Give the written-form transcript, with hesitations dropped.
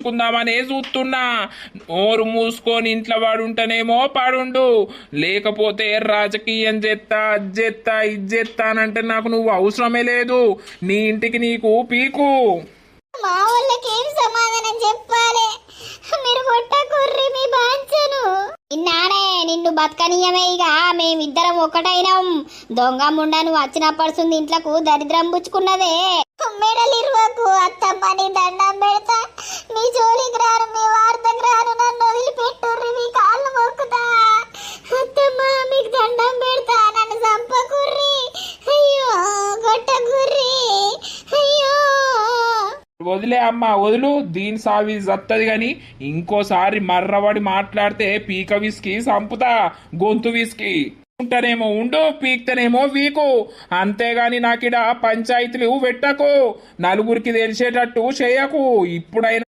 కుందామనే చూస్తున్నా. నోరు మూసుకొని ఇంట్లో వాడుంటేనేమో పాడుండు, లేకపోతే రాజకీయం చేస్తా అజ్జెత్తా ఇజ్జెత్తా అనంటే నాకు నువ్వు అవసరమే లేదు. నీ ఇంటికి నీకు పీకు. మా వాళ్ళకి ఏం సమాధానం చెప్పాలి? మీరు కొట్టకుర్రి మీ బాంచను. ఇన్నానే నిన్ను బతకనీయమే. ఇక మేమిద్దరం ఒకటైనాం. దొంగ ముండ నువ్వు వచ్చినప్పడుతుంది ఇంట్లకు దరిద్రం పుచ్చుకున్నదే. మెడలిరువకు అత్తమ్మని దండం పెడతా. మీ జోలికి రాను, మీ వార్తకు రాను. నన్ను వదిలిపెట్టుర్రి, మీ కాళ్ళు మొక్కుతా. అత్తమ్మ మీకు దండం పెడతా, నన్ను చంపకుర్రి. అయ్యో కొట్టకుర్రి. అయ్యో వదిలే అమ్మ వదులు, దీని సావి జత్తది గాని ఇంకోసారి మర్రవాడి మాట్లాడితే పీక విసికి సంపుతా, గొంతు విసికి. ఉంటనేమో ఉండు, పీక్తనేమో వీకు. అంతేగాని నాకిడ పంచాయతీలు పెట్టకు, నలుగురికి తెలిసేటట్టు చేయకు. ఇప్పుడైనా